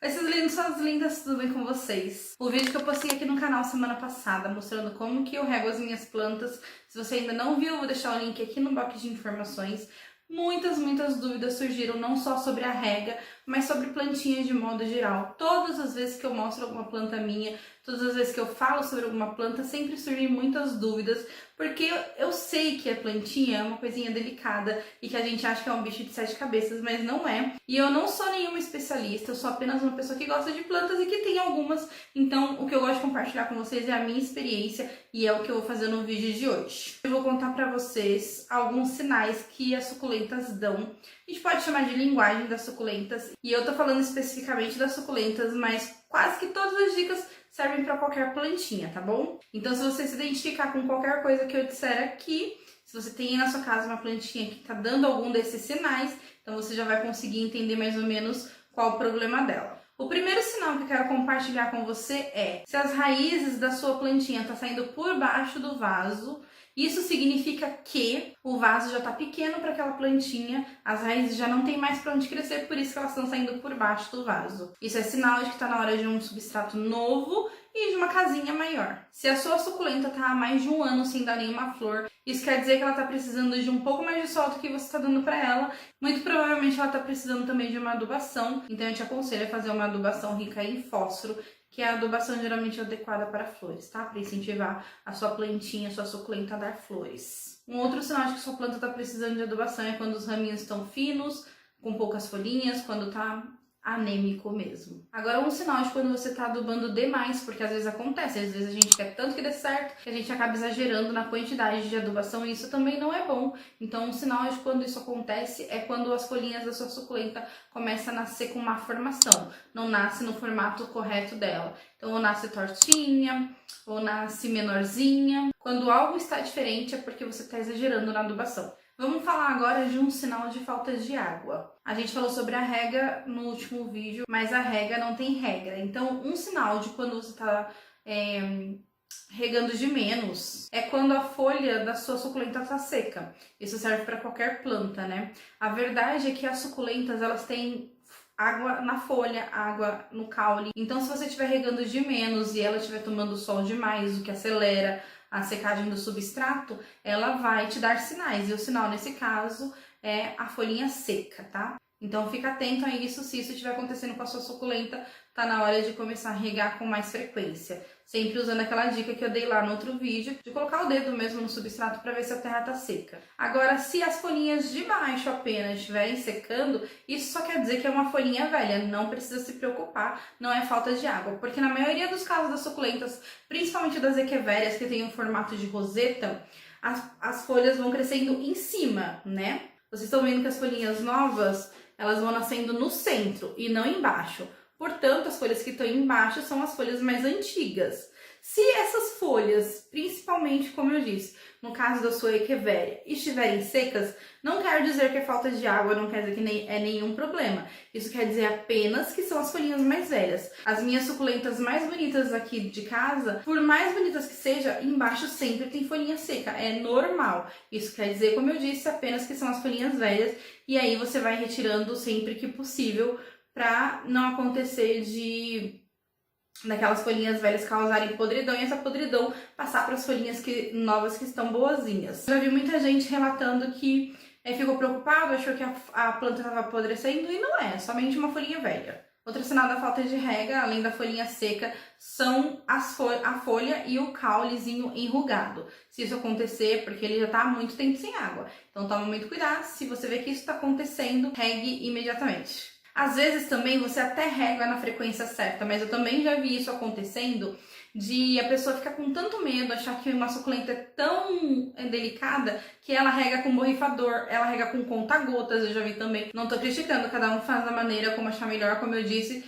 Esses lindos, suas lindas, tudo bem com vocês? O vídeo que eu postei aqui no canal semana passada, mostrando como que eu rego as minhas plantas. Se você ainda não viu, eu vou deixar o link aqui no box de informações. Muitas dúvidas surgiram, não só sobre a rega, mas sobre plantinhas de modo geral. Todas as vezes que eu mostro alguma planta minha, todas as vezes que eu falo sobre alguma planta, sempre surgem muitas dúvidas, porque eu sei que a plantinha é uma coisinha delicada e que a gente acha que é um bicho de 7 cabeças, mas não é. E eu não sou nenhuma especialista, eu sou apenas uma pessoa que gosta de plantas e que tem algumas. Então, o que eu gosto de compartilhar com vocês é a minha experiência e é o que eu vou fazer no vídeo de hoje. Eu vou contar pra vocês alguns sinais que as suculentas dão. A gente pode chamar de linguagem das suculentas, e eu tô falando especificamente das suculentas, mas quase que todas as dicas servem para qualquer plantinha, tá bom? Então, se você se identificar com qualquer coisa que eu disser aqui, se você tem aí na sua casa uma plantinha que tá dando algum desses sinais, então você já vai conseguir entender mais ou menos qual o problema dela. O primeiro sinal que eu quero compartilhar com você é se as raízes da sua plantinha tá saindo por baixo do vaso. Isso significa que o vaso já está pequeno para aquela plantinha, as raízes já não tem mais para onde crescer, por isso que elas estão saindo por baixo do vaso. Isso é sinal de que está na hora de um substrato novo e de uma casinha maior. Se a sua suculenta está há mais de um ano sem dar nenhuma flor, isso quer dizer que ela está precisando de um pouco mais de sol do que você está dando para ela. Muito provavelmente ela está precisando também de uma adubação, então eu te aconselho a fazer uma adubação rica em fósforo, que é a adubação geralmente adequada para flores, tá? Para incentivar a sua plantinha, a sua suculenta a dar flores. Um outro sinal de que sua planta está precisando de adubação é quando os raminhos estão finos, com poucas folhinhas, quando tá anêmico mesmo. Agora, um sinal de quando você tá adubando demais, porque às vezes acontece, às vezes a gente quer tanto que dê certo, que a gente acaba exagerando na quantidade de adubação e isso também não é bom. Então, um sinal de quando isso acontece é quando as folhinhas da sua suculenta começam a nascer com má formação, não nasce no formato correto dela. Então, ou nasce tortinha, ou nasce menorzinha. Quando algo está diferente é porque você está exagerando na adubação. Vamos falar agora de um sinal de falta de água. A gente falou sobre a rega no último vídeo, mas a rega não tem regra. Então, um sinal de quando você está regando de menos é quando a folha da sua suculenta está seca. Isso serve para qualquer planta, né? A verdade é que as suculentas, elas têm água na folha, água no caule. Então, se você estiver regando de menos e ela estiver tomando sol demais, o que acelera a secagem do substrato, ela vai te dar sinais. E o sinal nesse caso é a folhinha seca, tá? Então fica atento a isso, se isso estiver acontecendo com a sua suculenta, tá na hora de começar a regar com mais frequência. Sempre usando aquela dica que eu dei lá no outro vídeo, de colocar o dedo mesmo no substrato para ver se a terra tá seca. Agora, se as folhinhas de baixo apenas estiverem secando, isso só quer dizer que é uma folhinha velha, não precisa se preocupar, não é falta de água. Porque na maioria dos casos das suculentas, principalmente das echeverias, que tem um formato de roseta, as folhas vão crescendo em cima, né? Vocês estão vendo que as folhinhas novas, elas vão nascendo no centro e não embaixo. Portanto, as folhas que estão embaixo são as folhas mais antigas. Se essas folhas, principalmente, como eu disse, no caso da sua echeveria, estiverem secas, não quer dizer que é falta de água, não quer dizer que é nenhum problema. Isso quer dizer apenas que são as folhinhas mais velhas. As minhas suculentas mais bonitas aqui de casa, por mais bonitas que seja, embaixo sempre tem folhinha seca. É normal. Isso quer dizer, como eu disse, apenas que são as folhinhas velhas. E aí você vai retirando sempre que possível, para não acontecer daquelas folhinhas velhas causarem podridão e essa podridão passar para as folhinhas novas que estão boazinhas. Já vi muita gente relatando que ficou preocupado, achou que a planta estava apodrecendo e não é somente uma folhinha velha. Outro sinal da falta de rega, além da folhinha seca, são a folha e o caulezinho enrugado. Se isso acontecer, é porque ele já está há muito tempo sem água. Então toma muito cuidado, se você vê que isso está acontecendo, regue imediatamente. Às vezes também você até rega na frequência certa, mas eu também já vi isso acontecendo, de a pessoa ficar com tanto medo, achar que uma suculenta é tão delicada, que ela rega com borrifador, ela rega com conta-gotas, eu já vi também. Não tô criticando, cada um faz da maneira como achar melhor, como eu disse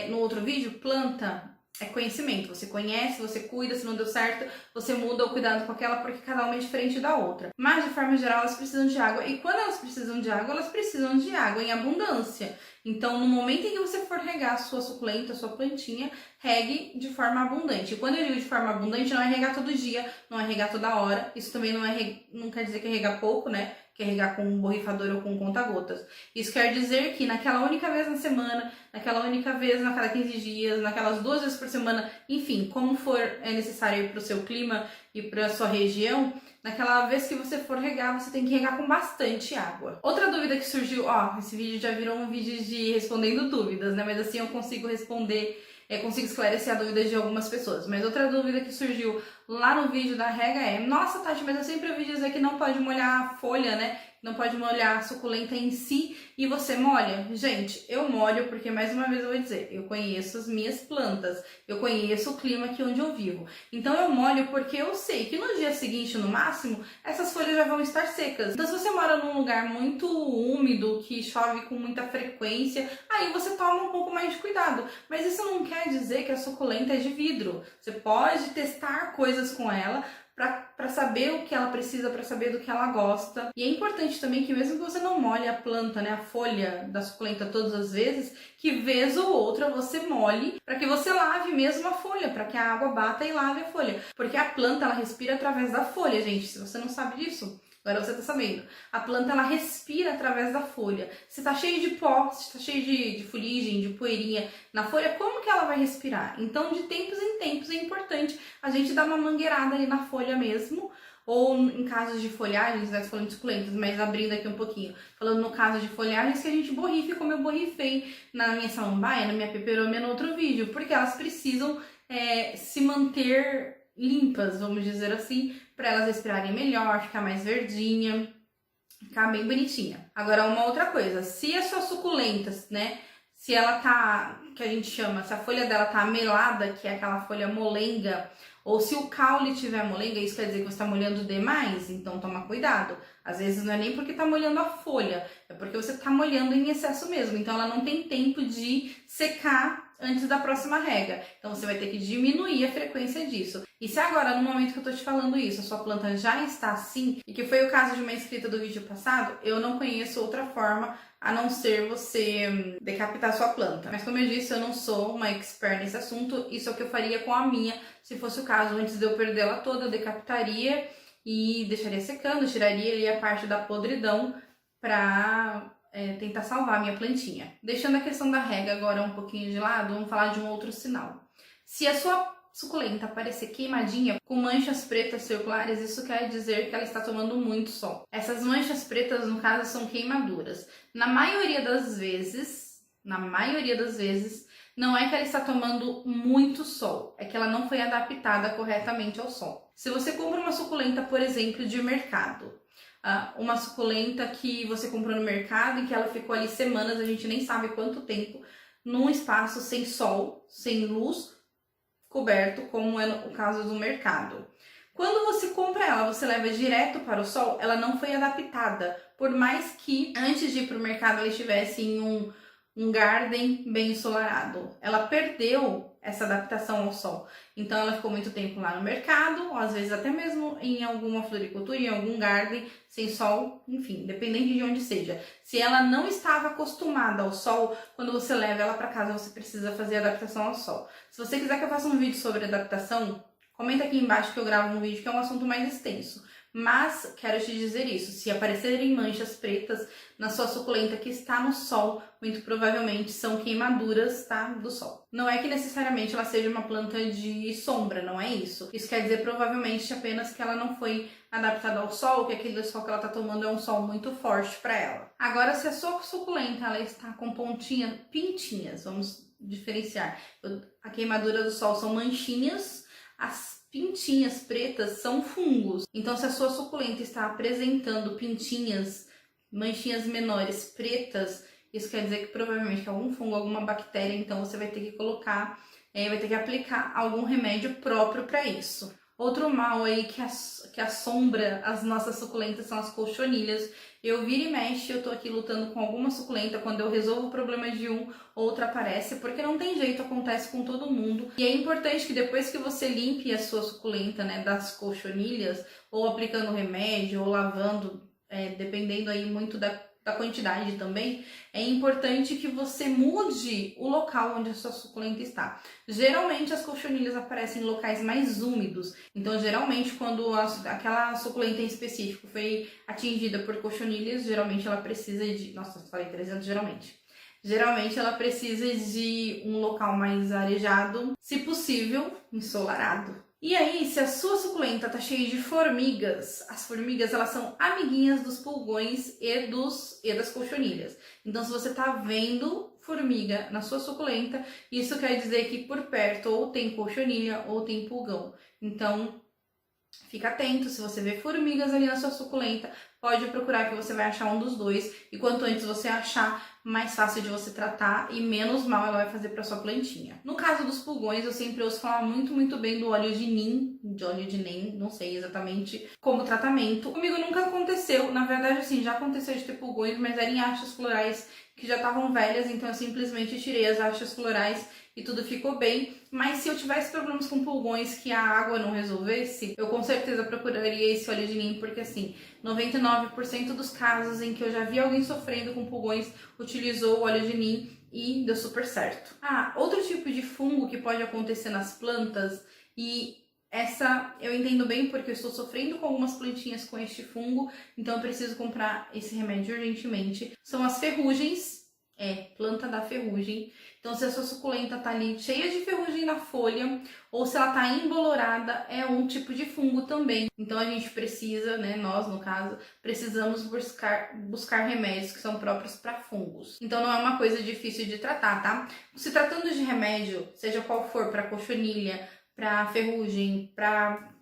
no outro vídeo, planta é conhecimento, você conhece, você cuida, se não deu certo, você muda o cuidado com aquela, porque cada uma é diferente da outra. Mas, de forma geral, elas precisam de água, e quando elas precisam de água em abundância. Então, no momento em que você for regar a sua suculenta, a sua plantinha, regue de forma abundante. E quando eu digo de forma abundante, não é regar todo dia, não é regar toda hora, isso também não quer dizer que é regar pouco, né? que é regar com um borrifador ou com conta-gotas. Isso quer dizer que naquela única vez na semana, naquela única vez a cada 15 dias, naquelas 2 vezes por semana, enfim, como for necessário para o seu clima e para a sua região, naquela vez que você for regar, você tem que regar com bastante água. Outra dúvida que surgiu, esse vídeo já virou um vídeo de respondendo dúvidas, né? Mas assim eu consigo responder, consigo esclarecer a dúvida de algumas pessoas. Mas outra dúvida que surgiu lá no vídeo da rega é: nossa, Tati, mas eu sempre ouvi dizer que não pode molhar a folha, né? Não pode molhar a suculenta em si, e você molha? Gente, eu molho porque, mais uma vez eu vou dizer, eu conheço as minhas plantas, eu conheço o clima aqui onde eu vivo. Então eu molho porque eu sei que no dia seguinte, no máximo, essas folhas já vão estar secas. Então se você mora num lugar muito úmido, que chove com muita frequência, aí você toma um pouco mais de cuidado. Mas isso não quer dizer que a suculenta é de vidro. Você pode testar coisas com ela, para saber o que ela precisa, para saber do que ela gosta. E é importante também que mesmo que você não molhe a planta, né, a folha da suculenta todas as vezes, que vez ou outra você molhe, para que você lave mesmo a folha, para que a água bata e lave a folha. Porque a planta, ela respira através da folha, gente, se você não sabe disso. Agora você tá sabendo. A planta, ela respira através da folha. Se tá cheio de pó, se tá cheio de fuligem, de poeirinha na folha, como que ela vai respirar? Então, de tempos em tempos, é importante a gente dar uma mangueirada ali na folha mesmo. Ou em casos de folhagens, né, falando de suculentas, mas abrindo aqui um pouquinho. Falando no caso de folhagens, que a gente borrife como eu borrifei na minha samambaia, na minha peperômia no outro vídeo. Porque elas precisam se manter limpas, vamos dizer assim, para elas respirarem melhor, ficar mais verdinha, ficar bem bonitinha. Agora, uma outra coisa, se as suas suculentas, né, se ela tá, que a gente chama, se a folha dela tá amelada, que é aquela folha molenga, ou se o caule tiver molenga, isso quer dizer que você está molhando demais, então toma cuidado. Às vezes não é nem porque tá molhando a folha, é porque você tá molhando em excesso mesmo, então ela não tem tempo de secar antes da próxima rega. Então você vai ter que diminuir a frequência disso. E se agora, no momento que eu tô te falando isso, a sua planta já está assim, e que foi o caso de uma inscrita do vídeo passado, eu não conheço outra forma a não ser você decapitar sua planta. Mas como eu disse, eu não sou uma expert nesse assunto, isso é o que eu faria com a minha, se fosse o caso. Antes de eu perder ela toda, eu decapitaria e deixaria secando, tiraria ali a parte da podridão pra tentar salvar a minha plantinha. Deixando a questão da rega agora um pouquinho de lado, vamos falar de um outro sinal. Se a sua suculenta aparecer queimadinha, com manchas pretas circulares, isso quer dizer que ela está tomando muito sol. Essas manchas pretas, no caso, são queimaduras. Na maioria das vezes, não é que ela está tomando muito sol, é que ela não foi adaptada corretamente ao sol. Se você compra uma suculenta, por exemplo, de mercado, uma suculenta que você comprou no mercado e que ela ficou ali semanas, a gente nem sabe quanto tempo, num espaço sem sol, sem luz, coberto, como é o caso do mercado. Quando você compra ela, você leva direto para o sol, ela não foi adaptada, por mais que antes de ir para o mercado ela estivesse em um garden bem ensolarado. Ela perdeu essa adaptação ao sol. Então ela ficou muito tempo lá no mercado, ou às vezes até mesmo em alguma floricultura, em algum garden, sem sol, enfim, dependendo de onde seja. Se ela não estava acostumada ao sol, quando você leva ela para casa, você precisa fazer a adaptação ao sol. Se você quiser que eu faça um vídeo sobre adaptação, comenta aqui embaixo que eu gravo um vídeo que é um assunto mais extenso. Mas quero te dizer isso, se aparecerem manchas pretas na sua suculenta que está no sol, muito provavelmente são queimaduras, tá, do sol. Não é que necessariamente ela seja uma planta de sombra, não é isso. Isso quer dizer provavelmente apenas que ela não foi adaptada ao sol, que aquele sol que ela está tomando é um sol muito forte para ela. Agora, se a sua suculenta ela está com pintinhas, vamos diferenciar. A queimadura do sol são manchinhas, as pintinhas pretas são fungos. Então, se a sua suculenta está apresentando manchinhas menores pretas, isso quer dizer que provavelmente é algum fungo, alguma bactéria, então você vai ter que vai ter que aplicar algum remédio próprio para isso. Outro mal aí que assombra as nossas suculentas são as cochonilhas. Eu vira e mexe, eu tô aqui lutando com alguma suculenta, quando eu resolvo o problema de outra aparece, porque não tem jeito, acontece com todo mundo. E é importante que depois que você limpe a sua suculenta, né, das cochonilhas, ou aplicando remédio, ou lavando, dependendo aí muito da da quantidade também, é importante que você mude o local onde a sua suculenta está. Geralmente as cochonilhas aparecem em locais mais úmidos, então geralmente quando aquela suculenta em específico foi atingida por cochonilhas, geralmente ela precisa de... Nossa, eu falei 300 geralmente. Geralmente ela precisa de um local mais arejado, se possível, ensolarado. E aí, se a sua suculenta tá cheia de formigas, as formigas elas são amiguinhas dos pulgões e das cochonilhas. Então, se você tá vendo formiga na sua suculenta, isso quer dizer que por perto ou tem cochonilha ou tem pulgão. Então, fica atento, se você vê formigas ali na sua suculenta, pode procurar que você vai achar um dos dois. E quanto antes você achar, mais fácil de você tratar e menos mal ela vai fazer para sua plantinha. No caso dos pulgões, eu sempre ouço falar muito bem do óleo de NEem, não sei exatamente como tratamento. Comigo nunca aconteceu, na verdade assim, já aconteceu de ter pulgões, mas eram em hastas florais que já estavam velhas, então eu simplesmente tirei as hastas florais e tudo ficou bem. Mas se eu tivesse problemas com pulgões que a água não resolvesse, eu com certeza procuraria esse óleo de NEem, porque assim, 99% dos casos em que eu já vi alguém sofrendo com pulgões utilizou o óleo de NEem e deu super certo. Outro tipo de fungo que pode acontecer nas plantas, e essa eu entendo bem porque eu estou sofrendo com algumas plantinhas com este fungo, então eu preciso comprar esse remédio urgentemente, são as ferrugens. Planta da ferrugem. Então, se a sua suculenta tá ali cheia de ferrugem na folha, ou se ela tá embolorada, é um tipo de fungo também. Então, a gente precisa, né, nós no caso, precisamos buscar remédios que são próprios para fungos. Então, não é uma coisa difícil de tratar, tá? Se tratando de remédio, seja qual for, para cochonilha, para ferrugem, para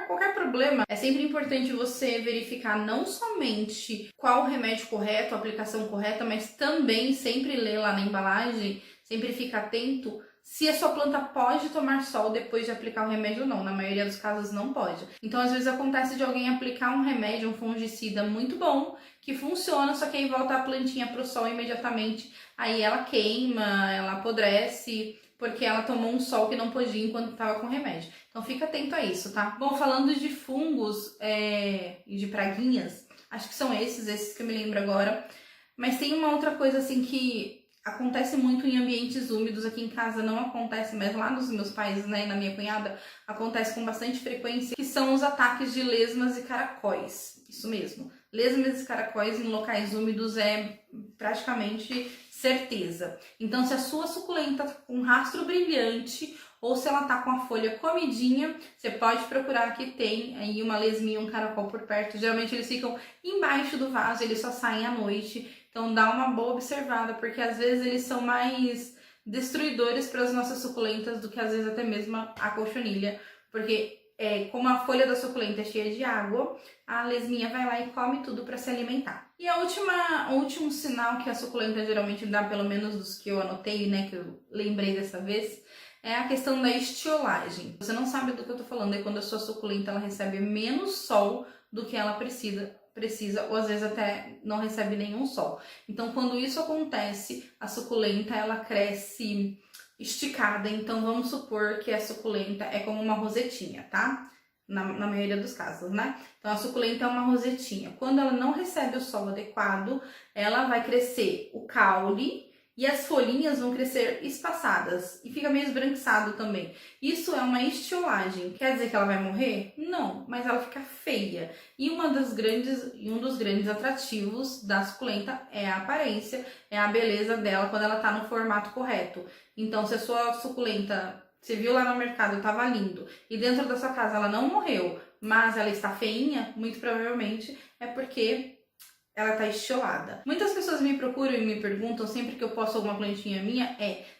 qualquer problema, é sempre importante você verificar não somente qual o remédio correto, a aplicação correta, mas também sempre ler lá na embalagem, sempre ficar atento se a sua planta pode tomar sol depois de aplicar o remédio ou não. Na maioria dos casos não pode. Então, às vezes acontece de alguém aplicar um remédio, um fungicida muito bom, que funciona, só que aí volta a plantinha pro sol imediatamente, aí ela queima, ela apodrece, porque ela tomou um sol que não podia enquanto estava com remédio. Então fica atento a isso, tá? Bom, falando de fungos e de praguinhas, acho que são esses que eu me lembro agora. Mas tem uma outra coisa assim que acontece muito em ambientes úmidos. Aqui em casa não acontece, mas lá nos meus pais, né, e na minha cunhada, acontece com bastante frequência, que são os ataques de lesmas e caracóis. Isso mesmo. Lesmas e caracóis em locais úmidos é praticamente certeza. Então, se a sua suculenta tá com um rastro brilhante ou se ela tá com a folha comidinha, você pode procurar que tem aí uma lesminha, um caracol por perto. Geralmente eles ficam embaixo do vaso, eles só saem à noite. Então, dá uma boa observada, porque às vezes eles são mais destruidores para as nossas suculentas do que às vezes até mesmo a cochonilha, porque como a folha da suculenta é cheia de água, a lesminha vai lá e come tudo para se alimentar. E o último sinal que a suculenta geralmente dá, pelo menos dos que eu anotei, né, que eu lembrei dessa vez, é a questão da estiolagem. Você não sabe do que eu tô falando, é quando a sua suculenta ela recebe menos sol do que ela precisa, ou às vezes até não recebe nenhum sol. Então, quando isso acontece, a suculenta ela cresce esticada. Então, vamos supor que a suculenta é como uma rosetinha, tá? Na maioria dos casos, né? Então, a suculenta é uma rosetinha. Quando ela não recebe o sol adequado, ela vai crescer o caule e as folhinhas vão crescer espaçadas e fica meio esbranquiçado também. Isso é uma estiolagem. Quer dizer que ela vai morrer? Não, mas ela fica feia. E um dos grandes atrativos da suculenta é a aparência, é a beleza dela quando ela tá no formato correto. Então, se a sua suculenta, você viu lá no mercado, tava lindo, e dentro da sua casa ela não morreu, mas ela está feinha, muito provavelmente é porque ela tá estiolada. Muitas pessoas me procuram e me perguntam sempre que eu posto alguma plantinha minha,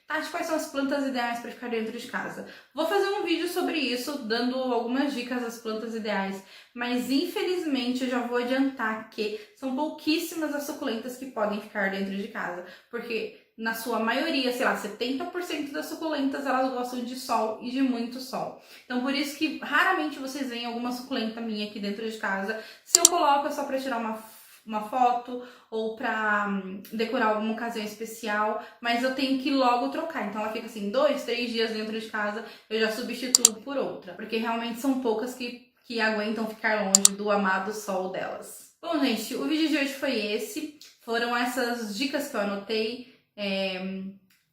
Tati, quais são as plantas ideais para ficar dentro de casa? Vou fazer um vídeo sobre isso, dando algumas dicas das plantas ideais, mas infelizmente eu já vou adiantar que são pouquíssimas as suculentas que podem ficar dentro de casa, porque na sua maioria, sei lá, 70% das suculentas elas gostam de sol e de muito sol. Então por isso que raramente vocês veem alguma suculenta minha aqui dentro de casa. Se eu coloco é só para tirar uma foto ou para decorar alguma ocasião especial, mas eu tenho que logo trocar. Então ela fica assim 2, 3 dias dentro de casa, eu já substituo por outra, porque realmente são poucas que aguentam ficar longe do amado sol delas. Bom, gente, o vídeo de hoje foi esse. Foram essas dicas que eu anotei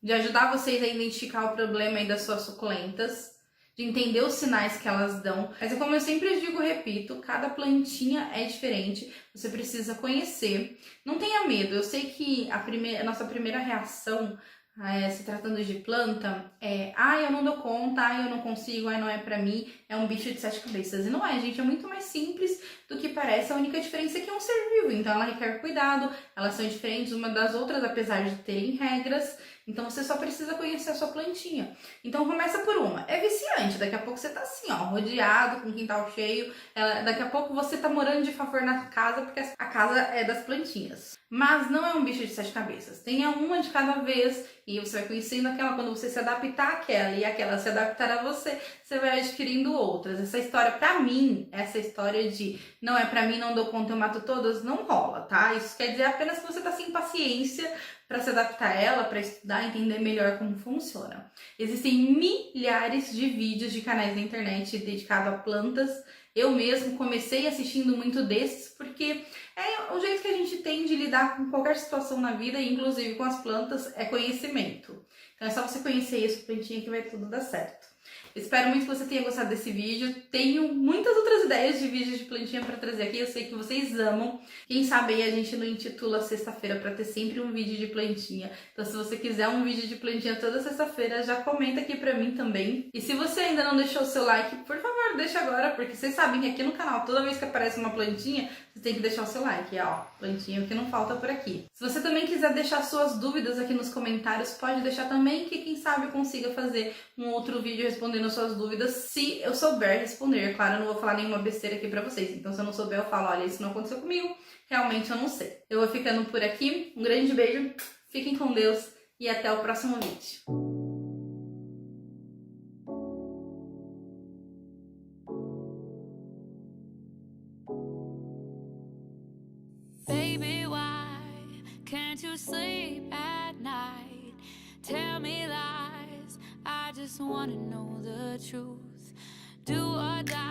de ajudar vocês a identificar o problema aí das suas suculentas, de entender os sinais que elas dão. Mas como eu sempre digo, repito, cada plantinha é diferente, você precisa conhecer. Não tenha medo, eu sei que a nossa primeira reação se tratando de planta, eu não dou conta, eu não consigo, não é pra mim, é um bicho de 7 cabeças. E não é, gente, é muito mais simples do que parece. A única diferença é que é um ser vivo, então ela requer cuidado, elas são diferentes uma das outras, apesar de terem regras. Então você só precisa conhecer a sua plantinha. Então começa por uma. É viciante, daqui a pouco você tá assim, ó, rodeado, com o quintal cheio. Daqui a pouco você tá morando de favor na casa, porque a casa é das plantinhas. Mas não é um bicho de 7 cabeças. Tenha uma de cada vez e você vai conhecendo aquela. Quando você se adaptar àquela e aquela se adaptar a você, você vai adquirindo outras. Essa história, pra mim, essa história de não é pra mim, não dou conta, eu mato todas, não rola, tá? Isso quer dizer apenas que você tá sem paciência para se adaptar a ela, para estudar, entender melhor como funciona. Existem milhares de vídeos de canais na internet dedicados a plantas. Eu mesmo comecei assistindo muito desses porque é o jeito que a gente tem de lidar com qualquer situação na vida, inclusive com as plantas, é conhecimento. Então é só você conhecer isso, plantinha, que vai tudo dar certo. Espero muito que você tenha gostado desse vídeo. Tenho muitas outras ideias de vídeos de plantinha para trazer aqui. Eu sei que vocês amam. Quem sabe aí a gente não intitula sexta-feira para ter sempre um vídeo de plantinha. Então se você quiser um vídeo de plantinha toda sexta-feira, já comenta aqui para mim também. E se você ainda não deixou o seu like, por favor, deixa agora, porque vocês sabem que aqui no canal, toda vez que aparece uma plantinha, você tem que deixar o seu like. Ó, plantinha que não falta por aqui. Se você também quiser deixar suas dúvidas aqui nos comentários, pode deixar também, que quem sabe eu consiga fazer um outro vídeo respondendo suas dúvidas, se eu souber responder. Claro, eu não vou falar nenhuma besteira aqui pra vocês, então se eu não souber, eu falo, olha, isso não aconteceu comigo, realmente eu não sei. Eu vou ficando por aqui, um grande beijo, fiquem com Deus e até o próximo vídeo. Baby, why can't you sleep at night? Tell me lies, I just wanna know the truth. Do or die.